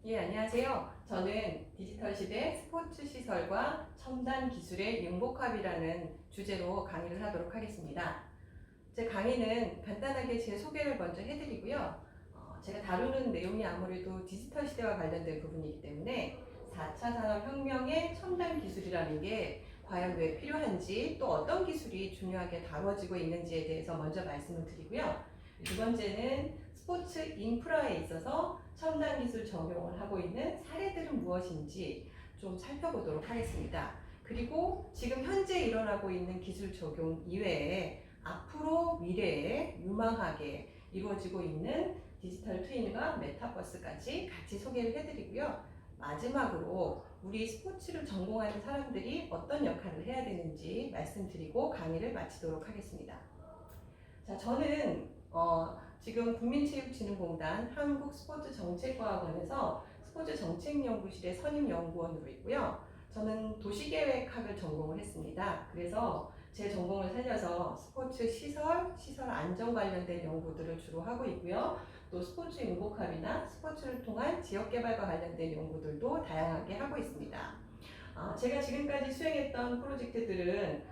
예, 안녕하세요. 저는 디지털 시대 스포츠 시설과 첨단 기술의 융복합이라는 주제로 강의를 하도록 하겠습니다. 제 강의는 간단하게 제 소개를 먼저 해드리고요. 제가 다루는 내용이 아무래도 디지털 시대와 관련된 부분이기 때문에 4차 산업혁명의 첨단 기술이라는 게 과연 왜 필요한지, 또 어떤 기술이 중요하게 다뤄지고 있는지에 대해서 먼저 말씀을 드리고요. 두 번째는 스포츠 인프라에 있어서 첨단 기술 적용을 하고 있는 사례들은 무엇인지 좀 살펴보도록 하겠습니다. 그리고 지금 현재 일어나고 있는 기술 적용 이외에 앞으로 미래에 유망하게 이루어지고 있는 디지털 트윈과 메타버스까지 같이 소개를 해드리고요. 마지막으로 우리 스포츠를 전공하는 사람들이 어떤 역할을 해야 되는지 말씀드리고 강의를 마치도록 하겠습니다. 자, 저는 지금 국민체육진흥공단 한국스포츠정책과학원에서 스포츠정책연구실의 선임연구원으로 있고요. 저는 도시계획학을 전공을 했습니다. 그래서 제 전공을 살려서 스포츠 시설 안전 관련된 연구들을 주로 하고 있고요. 또 스포츠 융복합이나 스포츠를 통한 지역개발과 관련된 연구들도 다양하게 하고 있습니다. 제가 지금까지 수행했던 프로젝트들은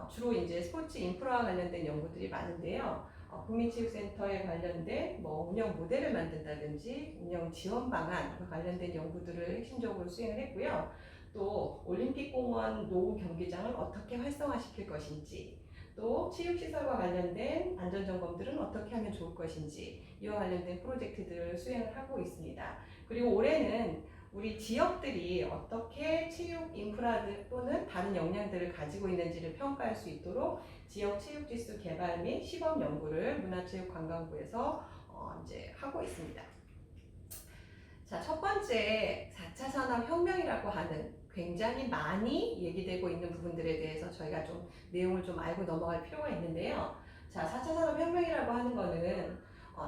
주로 이제 스포츠 인프라와 관련된 연구들이 많은데요. 국민체육센터에 관련된 운영 모델을 만든다든지 운영 지원 방안과 관련된 연구들을 핵심적으로 수행을 했고요. 또 올림픽공원 노후 경기장을 어떻게 활성화시킬 것인지, 또 체육시설과 관련된 안전점검들은 어떻게 하면 좋을 것인지 이와 관련된 프로젝트들을 수행을 하고 있습니다. 그리고 올해는 우리 지역들이 어떻게 체육 인프라들 또는 다른 역량들을 가지고 있는지를 평가할 수 있도록 지역 체육 지수 개발 및 시범 연구를 문화체육관광부에서 이제 하고 있습니다. 자, 첫 번째 4차 산업혁명이라고 하는 굉장히 많이 얘기되고 있는 부분들에 대해서 저희가 좀 내용을 좀 알고 넘어갈 필요가 있는데요. 자, 4차 산업혁명이라고 하는 거는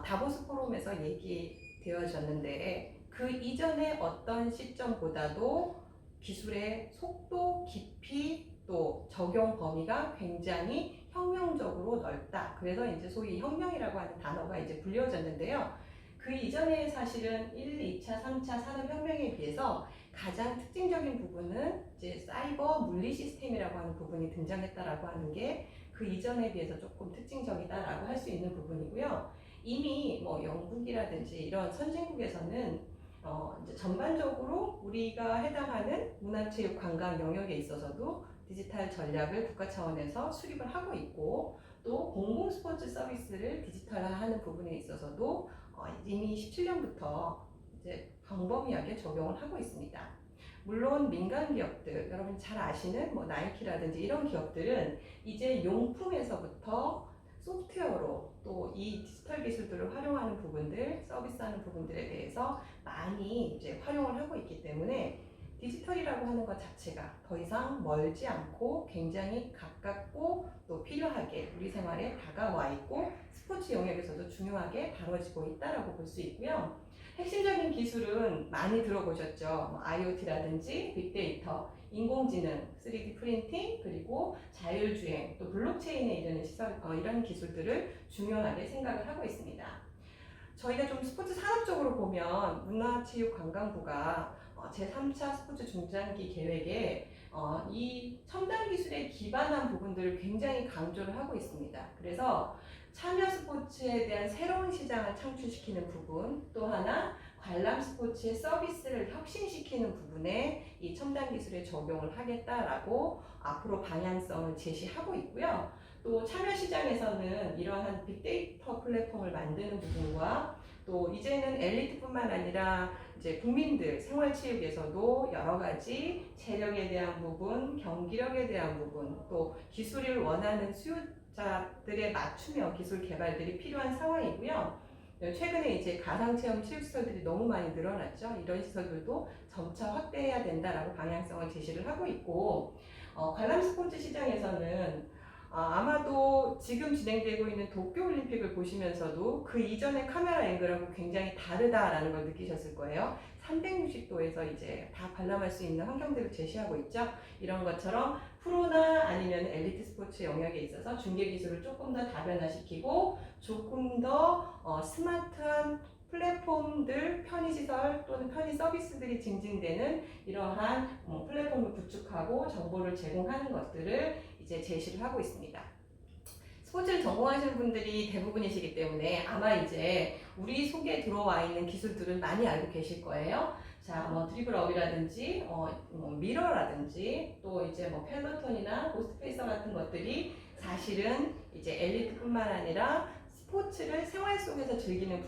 다보스 포럼에서 얘기되어졌는데 그 이전의 어떤 시점보다도 기술의 속도, 깊이, 또 적용 범위가 굉장히 혁명적으로 넓다. 그래서 이제 소위 혁명이라고 하는 단어가 이제 불려졌는데요. 그 이전에 사실은 1, 2차, 3차 산업혁명에 비해서 가장 특징적인 부분은 이제 사이버 물리 시스템이라고 하는 부분이 등장했다라고 하는 게 그 이전에 비해서 조금 특징적이다라고 할 수 있는 부분이고요. 이미 영국이라든지 이런 선진국에서는 이제 전반적으로 우리가 해당하는 문화체육 관광 영역에 있어서도 디지털 전략을 국가 차원에서 수립을 하고 있고, 또 공공 스포츠 서비스를 디지털화하는 부분에 있어서도 이미 17년부터 이제 광범위하게 적용을 하고 있습니다. 물론 민간 기업들, 여러분 잘 아시는 나이키라든지 이런 기업들은 이제 용품에서부터 소프트웨어로 또 이 디지털 기술들을 활용하는 부분들, 서비스하는 부분들에 대해서 많이 이제 활용을 하고 있기 때문에 디지털이라고 하는 것 자체가 더 이상 멀지 않고 굉장히 가깝고 또 필요하게 우리 생활에 다가와 있고 스포츠 영역에서도 중요하게 다뤄지고 있다라고 볼 수 있고요. 핵심적인 기술은 많이 들어보셨죠. IoT라든지 빅데이터, 인공지능, 3D 프린팅, 그리고 자율주행, 또 블록체인에 이르는 이런 기술들을 중요하게 생각을 하고 있습니다. 저희가 좀 스포츠 산업적으로 보면 문화체육관광부가 제3차 스포츠 중장기 계획에 이 첨단 기술에 기반한 부분들을 굉장히 강조를 하고 있습니다. 그래서 참여 스포츠에 대한 새로운 시장을 창출시키는 부분, 또 하나 관람 스포츠의 서비스를 혁신시키는 부분에 이 첨단 기술의 적용을 하겠다라고 앞으로 방향성을 제시하고 있고요. 또 참여 시장에서는 이러한 빅데이터 플랫폼을 만드는 부분과 또 이제는 엘리트뿐만 아니라 이제 국민들 생활체육에서도 여러 가지 체력에 대한 부분, 경기력에 대한 부분, 또 기술을 원하는 수요자들에 맞추며 기술 개발들이 필요한 상황이고요. 최근에 이제 가상체험 체육시설들이 너무 많이 늘어났죠. 이런 시설들도 점차 확대해야 된다라고 방향성을 제시를 하고 있고, 관람 스포츠 시장에서는 아마도 지금 진행되고 있는 도쿄올림픽을 보시면서도 그 이전의 카메라 앵글하고 굉장히 다르다라는 걸 느끼셨을 거예요. 360도에서 이제 다 관람할 수 있는 환경들을 제시하고 있죠. 이런 것처럼 프로나 아니면 엘리트 스포츠 영역에 있어서 중계 기술을 조금 더 다변화시키고 조금 더 스마트한 플랫폼들, 편의시설 또는 편의 서비스들이 증진되는 이러한 플랫폼을 구축하고 정보를 제공하는 것들을 이제 제시를 하고 있습니다. 스포츠를 전공하시는 분들이 대부분이시기 때문에 아마 이제 우리 속에 들어와 있는 기술들은 많이 알고 계실 거예요. 자, 뭐 드리블업이라든지, 미러라든지, 또 이제 뭐 펠로톤이나 고스트페이서 같은 것들이 사실은 이제 엘리트뿐만 아니라 스포츠를 생활 속에서 즐기는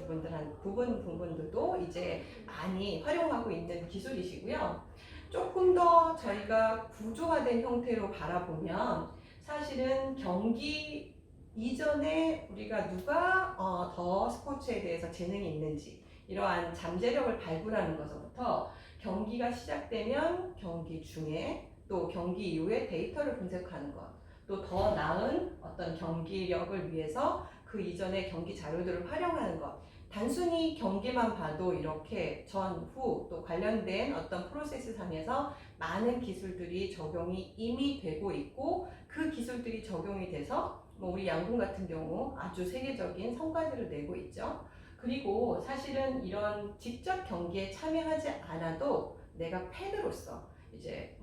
부분들도 이제 많이 활용하고 있는 기술이시고요. 조금 더 저희가 구조화된 형태로 바라보면 사실은 경기 이전에 우리가 누가 더 스포츠에 대해서 재능이 있는지 이러한 잠재력을 발굴하는 것부터 경기가 시작되면 경기 중에 또 경기 이후에 데이터를 분석하는 것, 또 더 나은 어떤 경기력을 위해서 그 이전의 경기 자료들을 활용하는 것, 단순히 경기만 봐도 이렇게 전, 후 또 관련된 어떤 프로세스 상에서 많은 기술들이 적용이 이미 되고 있고 그 기술들이 적용이 돼서 우리 양궁 같은 경우 아주 세계적인 성과들을 내고 있죠. 그리고 사실은 이런 직접 경기에 참여하지 않아도 내가 팬으로서 이제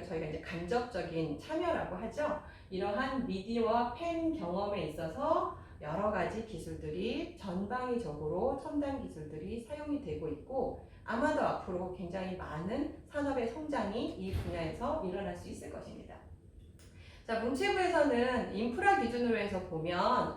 저희가 이제 간접적인 참여라고 하죠. 이러한 미디어와 팬 경험에 있어서 여러 가지 기술들이 전방위적으로 첨단 기술들이 사용이 되고 있고 아마도 앞으로 굉장히 많은 산업의 성장이 이 분야에서 일어날 수 있을 것입니다. 자, 문체부에서는 인프라 기준으로 해서 보면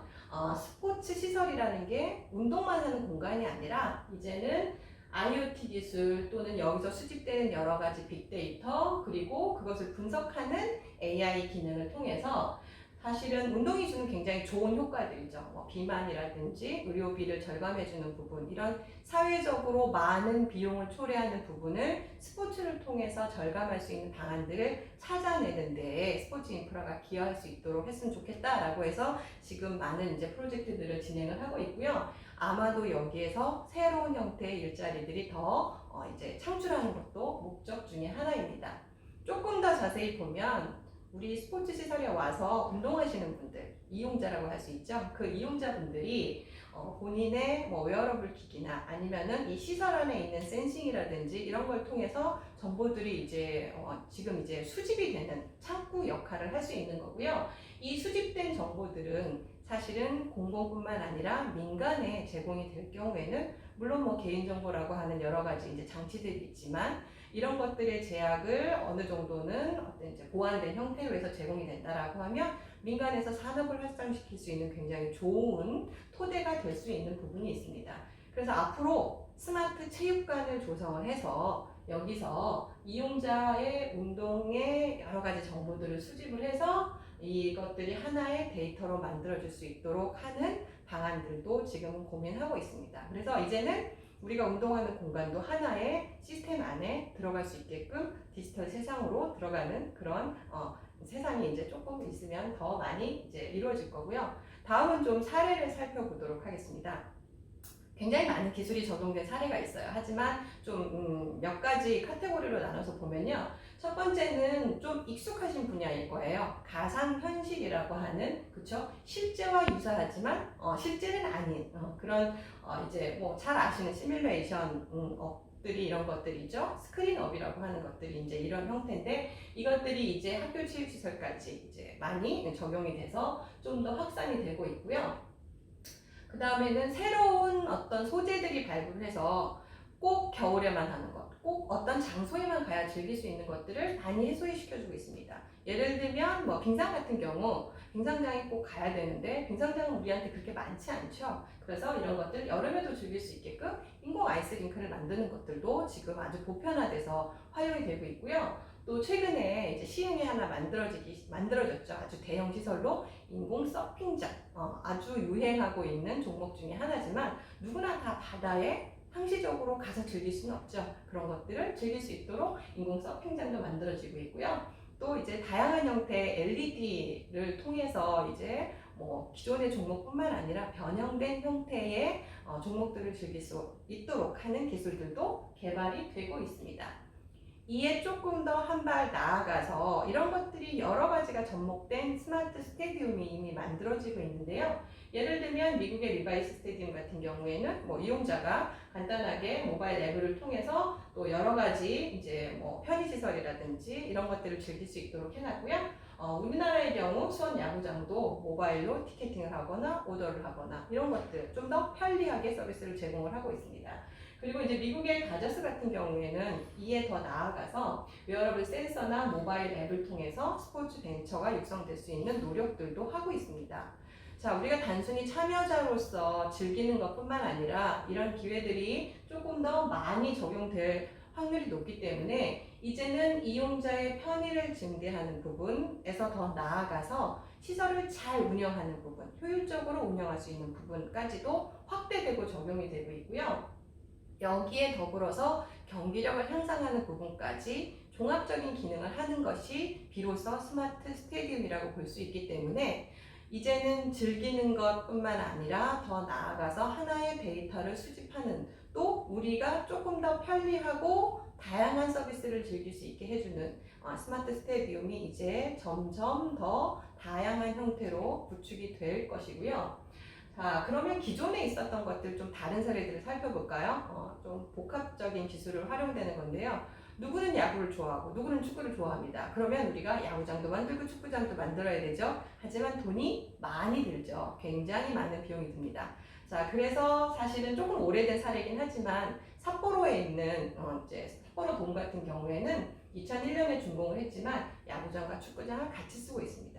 스포츠 시설이라는 게 운동만 하는 공간이 아니라 이제는 IoT 기술 또는 여기서 수집되는 여러 가지 빅데이터 그리고 그것을 분석하는 AI 기능을 통해서 사실은 운동이 주는 굉장히 좋은 효과들이죠. 비만이라든지 의료비를 절감해주는 부분, 이런 사회적으로 많은 비용을 초래하는 부분을 스포츠를 통해서 절감할 수 있는 방안들을 찾아내는 데 스포츠 인프라가 기여할 수 있도록 했으면 좋겠다라고 해서 지금 많은 이제 프로젝트들을 진행을 하고 있고요. 아마도 여기에서 새로운 형태의 일자리들이 더 이제 창출하는 것도 목적 중에 하나입니다. 조금 더 자세히 보면 우리 스포츠 시설에 와서 운동하시는 분들, 이용자라고 할 수 있죠. 그 이용자분들이 본인의 웨어러블 기기나 아니면은 이 시설 안에 있는 센싱이라든지 이런 걸 통해서 정보들이 이제 지금 이제 수집이 되는 창구 역할을 할 수 있는 거고요. 이 수집된 정보들은 사실은 공공뿐만 아니라 민간에 제공이 될 경우에는 물론 개인정보라고 하는 여러 가지 이제 장치들이 있지만 이런 것들의 제약을 어느 정도는 어떤 이제 보완된 형태로 해서 제공이 된다라고 하면 민간에서 산업을 활성시킬 수 있는 굉장히 좋은 토대가 될 수 있는 부분이 있습니다. 그래서 앞으로 스마트 체육관을 조성을 해서 여기서 이용자의 운동의 여러 가지 정보들을 수집을 해서 이것들이 하나의 데이터로 만들어질 수 있도록 하는 방안들도 지금은 고민하고 있습니다. 그래서 이제는 우리가 운동하는 공간도 하나의 시스템 안에 들어갈 수 있게끔 디지털 세상으로 들어가는 그런 세상이 이제 조금 있으면 더 많이 이제 이루어질 거고요. 다음은 좀 사례를 살펴보도록 하겠습니다. 굉장히 많은 기술이 적용된 사례가 있어요. 하지만 좀 몇 가지 카테고리로 나눠서 보면요. 첫 번째는 좀 익숙하신 분야일 거예요. 가상현실이라고 하는, 그쵸? 실제와 유사하지만 실제는 아닌 그런 이제 잘 아시는 시뮬레이션 들이 이런 것들이죠. 스크린업이라고 하는 것들이 이제 이런 형태인데 이것들이 이제 학교 체육시설까지 이제 많이 적용이 돼서 좀 더 확산이 되고 있고요. 그 다음에는 새로운 어떤 소재들이 발굴해서 꼭 겨울에만 하는 것, 꼭 어떤 장소에만 가야 즐길 수 있는 것들을 많이 해소시켜주고 있습니다. 예를 들면 빙상 같은 경우 빙상장에 꼭 가야 되는데 빙상장은 우리한테 그렇게 많지 않죠. 그래서 이런 것들 여름에도 즐길 수 있게끔 인공 아이스링크를 만드는 것들도 지금 아주 보편화돼서 활용이 되고 있고요. 또 최근에 이제 시흥에 하나 만들어졌죠. 아주 대형 시설로 인공 서핑장, 아주 유행하고 있는 종목 중에 하나지만 누구나 다 바다에 상시적으로 가서 즐길 수는 없죠. 그런 것들을 즐길 수 있도록 인공 서핑장도 만들어지고 있고요. 또 이제 다양한 형태의 LED를 통해서 이제 기존의 종목뿐만 아니라 변형된 형태의 종목들을 즐길 수 있도록 하는 기술들도 개발이 되고 있습니다. 이에 조금 더 한 발 나아가서 이런 것들이 여러 가지가 접목된 스마트 스테디움이 이미 만들어지고 있는데요. 예를 들면 미국의 리바이스 스테디움 같은 경우에는 뭐 이용자가 간단하게 모바일 앱을 통해서 또 여러 가지 이제 뭐 편의시설이라든지 이런 것들을 즐길 수 있도록 해놨고요. 우리나라의 경우 수원 야구장도 모바일로 티켓팅을 하거나 오더를 하거나 이런 것들 좀 더 편리하게 서비스를 제공을 하고 있습니다. 그리고 이제 미국의 다저스 같은 경우에는 이에 더 나아가서 웨어러블 센서나 모바일 앱을 통해서 스포츠 벤처가 육성될 수 있는 노력들도 하고 있습니다. 자, 우리가 단순히 참여자로서 즐기는 것뿐만 아니라 이런 기회들이 조금 더 많이 적용될 확률이 높기 때문에 이제는 이용자의 편의를 증대하는 부분에서 더 나아가서 시설을 잘 운영하는 부분, 효율적으로 운영할 수 있는 부분까지도 확대되고 적용이 되고 있고요. 여기에 더불어서 경기력을 향상하는 부분까지 종합적인 기능을 하는 것이 비로소 스마트 스테디움이라고 볼 수 있기 때문에 이제는 즐기는 것뿐만 아니라 더 나아가서 하나의 데이터를 수집하는 또 우리가 조금 더 편리하고 다양한 서비스를 즐길 수 있게 해주는 스마트 스테디움이 이제 점점 더 다양한 형태로 구축이 될 것이고요. 자, 그러면 기존에 있었던 것들 좀 다른 사례들을 살펴볼까요? 좀 복합적인 기술을 활용되는 건데요. 누구는 야구를 좋아하고 누구는 축구를 좋아합니다. 그러면 우리가 야구장도 만들고 축구장도 만들어야 되죠. 하지만 돈이 많이 들죠. 굉장히 많은 비용이 듭니다. 자, 그래서 사실은 조금 오래된 사례긴 하지만 삿포로에 있는 이제 삿포로 돔 같은 경우에는 2001년에 준공을 했지만 야구장과 축구장을 같이 쓰고 있습니다.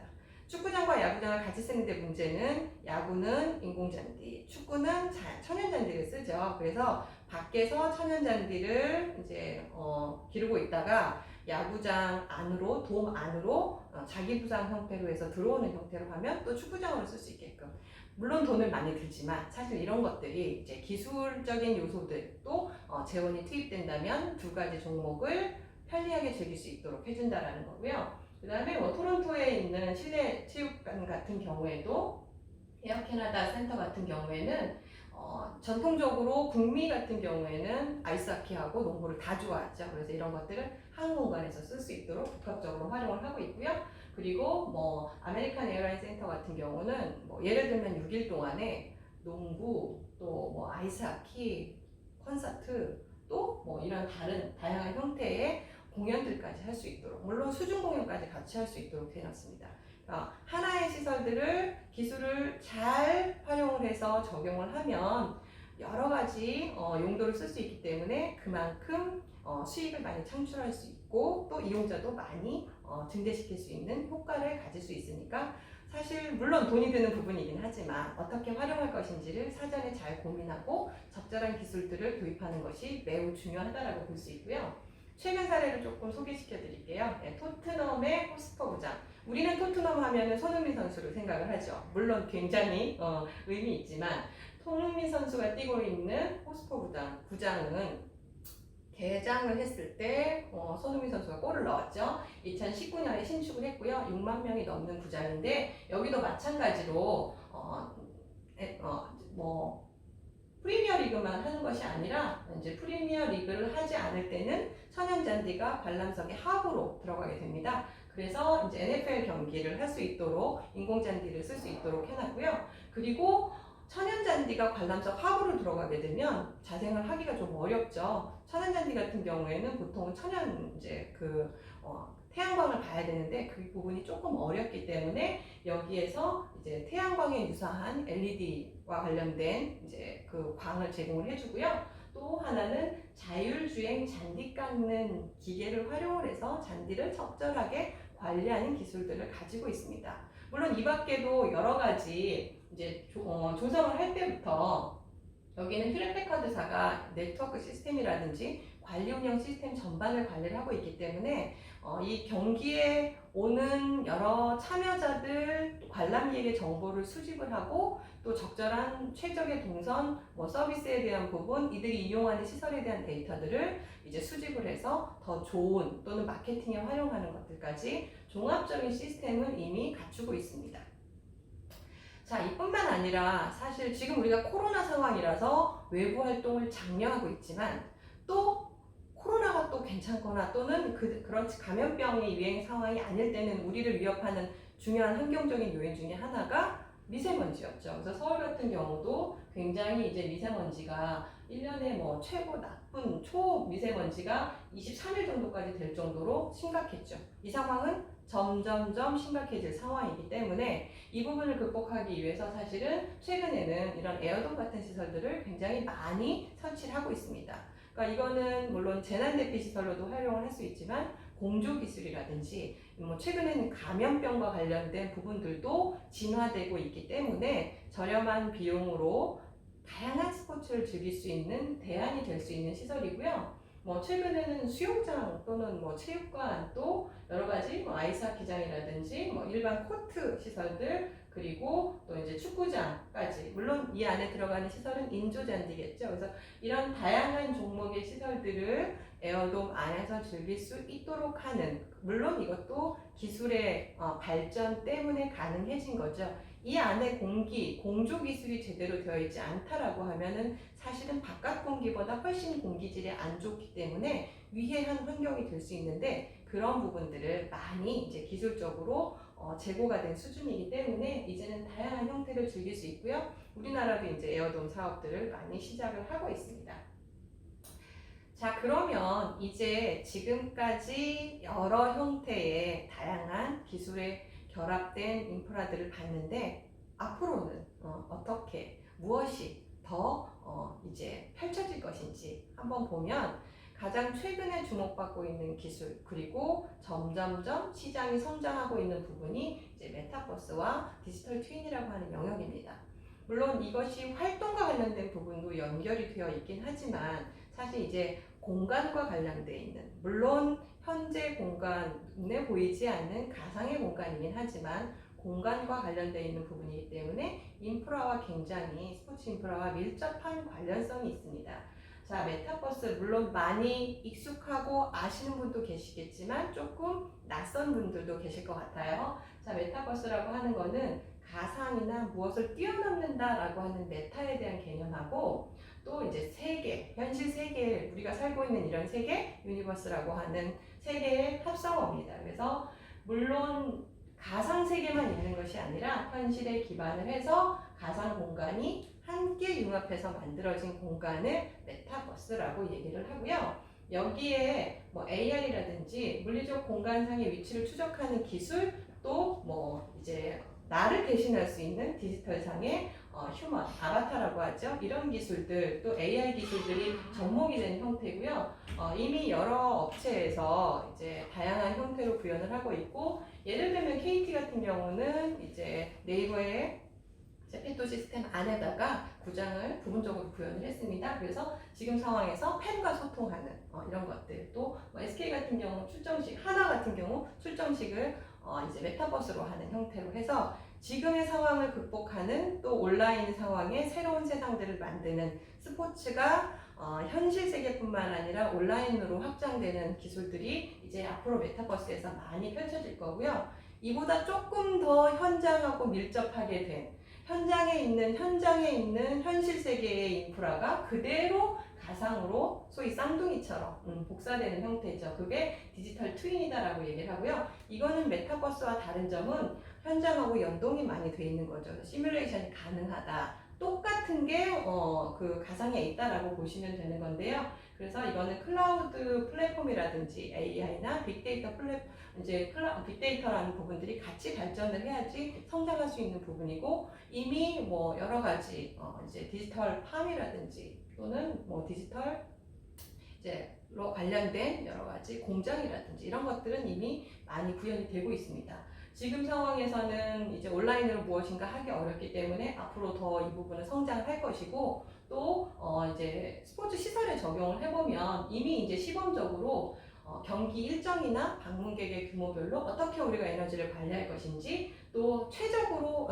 축구장과 야구장을 같이 쓰는데 문제는 야구는 인공잔디, 축구는 천연잔디를 쓰죠. 그래서 밖에서 천연잔디를 이제 기르고 있다가 야구장 안으로, 돔 안으로 자기 부상 형태로 해서 들어오는 형태로 하면 또 축구장으로 쓸 수 있게끔. 물론 돈을 많이 들지만 사실 이런 것들이 이제 기술적인 요소들도 재원이 투입된다면 두 가지 종목을 편리하게 즐길 수 있도록 해준다라는 거고요. 그 다음에 토론토에 있는 실내 체육관 같은 경우에도 에어 캐나다 센터 같은 경우에는 전통적으로 북미 같은 경우에는 아이스하키하고 농구를 다 좋아하죠. 그래서 이런 것들을 한 공간에서 쓸 수 있도록 복합적으로 활용을 하고 있고요. 그리고 뭐 아메리칸 에어라인 센터 같은 경우는 뭐 예를 들면 6일 동안에 농구 또 뭐 아이스하키 콘서트 또 뭐 이런 다양한 형태의 공연들까지 할 수 있도록 물론 수중 공연까지 같이 할 수 있도록 해놨습니다. 하나의 시설들을 기술을 잘 활용을 해서 적용을 하면 여러 가지 용도를 쓸 수 있기 때문에 그만큼 수익을 많이 창출할 수 있고 또 이용자도 많이 증대시킬 수 있는 효과를 가질 수 있으니까 사실 물론 돈이 드는 부분이긴 하지만 어떻게 활용할 것인지를 사전에 잘 고민하고 적절한 기술들을 도입하는 것이 매우 중요하다고 볼 수 있고요. 최근 사례를 조금 소개시켜 드릴게요. 네, 토트넘의 호스퍼구장. 우리는 토트넘 하면은 손흥민 선수를 생각을 하죠. 물론 굉장히 의미 있지만 손흥민 선수가 뛰고 있는 구장은 개장을 했을 때 손흥민 선수가 골을 넣었죠. 2019년에 신축을 했고요. 6만 명이 넘는 구장인데 여기도 마찬가지로 프리미어 리그만 하는 것이 아니라 이제 프리미어 리그를 하지 않을 때는 천연잔디가 관람석의 하부로 들어가게 됩니다. 그래서 이제 NFL 경기를 할 수 있도록 인공잔디를 쓸 수 있도록 해놨고요. 그리고 천연잔디가 관람석 하부로 들어가게 되면 자생을 하기가 좀 어렵죠. 천연잔디 같은 경우에는 보통 태양광을 봐야 되는데 그 부분이 조금 어렵기 때문에 여기에서 이제 태양광에 유사한 LED와 관련된 이제 그 광을 제공을 해주고요. 또 하나는 자율주행 잔디 깎는 기계를 활용을 해서 잔디를 적절하게 관리하는 기술들을 가지고 있습니다. 물론 이 밖에도 여러 가지 이제 조성을 할 때부터 여기는 휴렛패커드사가 네트워크 시스템이라든지 관리 운영 시스템 전반을 관리를 하고 있기 때문에 이 경기에 오는 여러 참여자들 관람객의 정보를 수집을 하고 또 적절한 최적의 동선, 서비스에 대한 부분, 이들이 이용하는 시설에 대한 데이터들을 이제 수집을 해서 더 좋은 또는 마케팅에 활용하는 것들까지 종합적인 시스템을 이미 갖추고 있습니다. 자, 이뿐만 아니라 사실 지금 우리가 코로나 상황이라서 외부 활동을 장려하고 있지만 또 코로나가 또 괜찮거나 또는 그런 감염병이 유행 상황이 아닐 때는 우리를 위협하는 중요한 환경적인 요인 중에 하나가 미세먼지였죠. 그래서 서울 같은 경우도 굉장히 이제 미세먼지가 1년에 뭐 최고 나쁜 초미세먼지가 23일 정도까지 될 정도로 심각했죠. 이 상황은 점점점 심각해질 상황이기 때문에 이 부분을 극복하기 위해서 사실은 최근에는 이런 에어돔 같은 시설들을 굉장히 많이 설치를 하고 있습니다. 그러니까 이거는 물론 재난대피 시설로도 활용을 할 수 있지만 공조 기술이라든지 뭐 최근에는 감염병과 관련된 부분들도 진화되고 있기 때문에 저렴한 비용으로 다양한 스포츠를 즐길 수 있는 대안이 될 수 있는 시설이고요. 뭐 최근에는 수영장 또는 뭐 체육관 또 여러 가지 뭐 아이스하키장이라든지 뭐 일반 코트 시설들 그리고 또 이제 축구장까지 물론 이 안에 들어가는 시설은 인조잔디겠죠. 그래서 이런 다양한 종목의 시설들을 에어돔 안에서 즐길 수 있도록 하는 물론 이것도 기술의 발전 때문에 가능해진 거죠. 이 안에 공기, 공조 기술이 제대로 되어 있지 않다라고 하면은 사실은 바깥 공기보다 훨씬 공기질이 안 좋기 때문에 위해한 환경이 될 수 있는데 그런 부분들을 많이 이제 기술적으로 제고가 된 수준이기 때문에 이제는 다양한 형태를 즐길 수 있고요. 우리나라도 이제 에어돔 사업들을 많이 시작을 하고 있습니다. 자, 그러면 이제 지금까지 여러 형태의 다양한 기술에 결합된 인프라들을 봤는데 앞으로는 어떻게 무엇이 더 이제 펼쳐질 것인지 한번 보면 가장 최근에 주목받고 있는 기술 그리고 점점점 시장이 성장하고 있는 부분이 이제 메타버스와 디지털 트윈이라고 하는 영역입니다. 물론 이것이 활동과 관련된 부분도 연결이 되어 있긴 하지만 사실 이제 공간과 관련되어 있는 물론 현재 공간에 보이지 않는 가상의 공간이긴 하지만 공간과 관련되어 있는 부분이기 때문에 인프라와 굉장히 스포츠 인프라와 밀접한 관련성이 있습니다. 자, 메타버스 물론 많이 익숙하고 아시는 분도 계시겠지만 조금 낯선 분들도 계실 것 같아요. 자, 메타버스라고 하는 거는 가상이나 무엇을 뛰어넘는다라고 하는 메타에 대한 개념하고 또 이제 세계, 현실 세계, 우리가 살고 있는 이런 세계, 유니버스라고 하는 세계의 합성어입니다. 그래서 물론 가상 세계만 있는 것이 아니라 현실에 기반을 해서 가상 공간이 함께 융합해서 만들어진 공간을 메타버스라고 얘기를 하고요. 여기에 뭐 AR이라든지 물리적 공간상의 위치를 추적하는 기술, 또 뭐 이제 나를 대신할 수 있는 디지털상의 휴먼, 아바타라고 하죠. 이런 기술들, 또 AI 기술들이 접목이 된 형태고요. 이미 여러 업체에서 이제 다양한 형태로 구현을 하고 있고, 예를 들면 KT 같은 경우는 이제 네이버의 페토 시스템 안에다가 구장을 부분적으로 구현을 했습니다. 그래서 지금 상황에서 팬과 소통하는 이런 것들, 또 뭐 SK 같은 경우 출정식, 하나 같은 경우 출정식을 이제 메타버스로 하는 형태로 해서 지금의 상황을 극복하는 또 온라인 상황의 새로운 세상들을 만드는 스포츠가 현실 세계뿐만 아니라 온라인으로 확장되는 기술들이 이제 앞으로 메타버스에서 많이 펼쳐질 거고요. 이보다 조금 더 현장하고 밀접하게 된 현장에 있는 현실 세계의 인프라가 그대로 가상으로 소위 쌍둥이처럼 복사되는 형태죠. 그게 디지털 트윈이다라고 얘기를 하고요. 이거는 메타버스와 다른 점은 현장하고 연동이 많이 돼 있는 거죠. 시뮬레이션이 가능하다. 똑같은 게 그 가상에 있다라고 보시면 되는 건데요. 그래서 이거는 클라우드 플랫폼이라든지 AI나 빅데이터 빅데이터라는 부분들이 같이 발전을 해야지 성장할 수 있는 부분이고 이미 뭐 여러 가지 이제 디지털 팜이라든지 또는 뭐 디지털 이제로 관련된 여러 가지 공장이라든지 이런 것들은 이미 많이 구현이 되고 있습니다. 지금 상황에서는 이제 온라인으로 무엇인가 하기 어렵기 때문에 앞으로 더 이 부분은 성장을 할 것이고 또 이제 스포츠 시설에 적용을 해보면 이미 이제 시범적으로 경기 일정이나 방문객의 규모별로 어떻게 우리가 에너지를 관리할 것인지 또 최적으로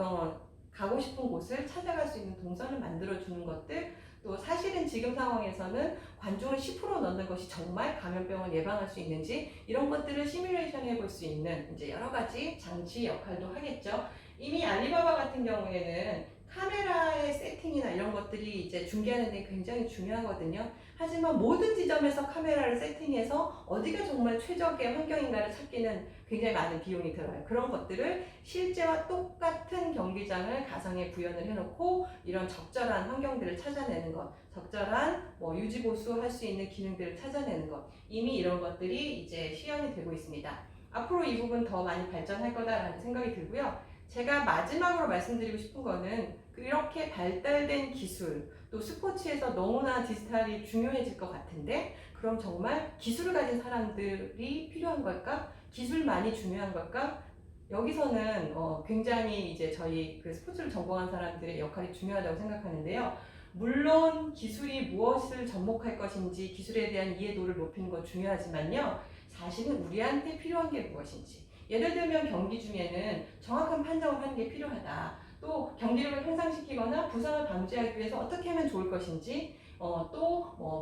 가고 싶은 곳을 찾아갈 수 있는 동선을 만들어주는 것들 또 사실은 지금 상황에서는 관중을 10% 넣는 것이 정말 감염병을 예방할 수 있는지 이런 것들을 시뮬레이션 해볼 수 있는 이제 여러 가지 장치 역할도 하겠죠. 이미 알리바바 같은 경우에는 카메라의 세팅이나 이런 것들이 이제 중계하는 데 굉장히 중요하거든요. 하지만 모든 지점에서 카메라를 세팅해서 어디가 정말 최적의 환경인가를 찾기는 굉장히 많은 비용이 들어요. 그런 것들을 실제와 똑같은 경기장을 가상에 구현을 해놓고 이런 적절한 환경들을 찾아내는 것, 적절한 유지보수 할 수 있는 기능들을 찾아내는 것, 이미 이런 것들이 이제 시연이 되고 있습니다. 앞으로 이 부분 더 많이 발전할 거다라는 생각이 들고요. 제가 마지막으로 말씀드리고 싶은 거는 이렇게 발달된 기술, 또 스포츠에서 너무나 디지털이 중요해질 것 같은데 그럼 정말 기술을 가진 사람들이 필요한 걸까? 기술만이 중요한 걸까? 여기서는 굉장히 이제 저희 그 스포츠를 전공한 사람들의 역할이 중요하다고 생각하는데요. 물론 기술이 무엇을 접목할 것인지 기술에 대한 이해도를 높이는 건 중요하지만요. 사실은 우리한테 필요한 게 무엇인지. 예를 들면 경기 중에는 정확한 판정을 하는 게 필요하다. 또 경기력을 향상시키거나 부상을 방지하기 위해서 어떻게 하면 좋을 것인지,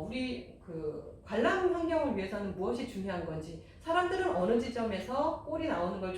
우리 그 관람 환경을 위해서는 무엇이 중요한 건지, 사람들은 어느 지점에서 골이 나오는 걸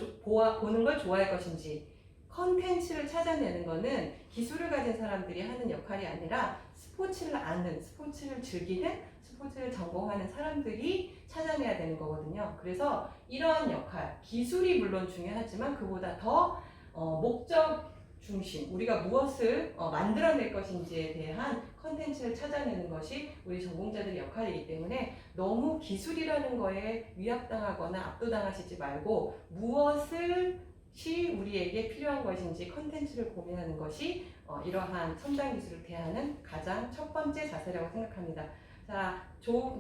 보는 걸 좋아할 것인지, 컨텐츠를 찾아내는 거는 기술을 가진 사람들이 하는 역할이 아니라 스포츠를 아는, 스포츠를 즐기는, 스포츠를 전공하는 사람들이 찾아내야 되는 거거든요. 그래서 이러한 역할, 기술이 물론 중요하지만 그보다 더 목적 중심, 우리가 무엇을 만들어낼 것인지에 대한 컨텐츠를 찾아내는 것이 우리 전공자들의 역할이기 때문에 너무 기술이라는 거에 위압당하거나 압도당하시지 말고 무엇이 우리에게 필요한 것인지 컨텐츠를 고민하는 것이 이러한 첨단 기술을 대하는 가장 첫 번째 자세라고 생각합니다. 자,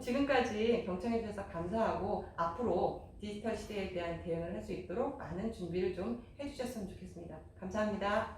지금까지 경청해 주셔서 감사하고 앞으로 디지털 시대에 대한 대응을 할 수 있도록 많은 준비를 좀 해주셨으면 좋겠습니다. 감사합니다.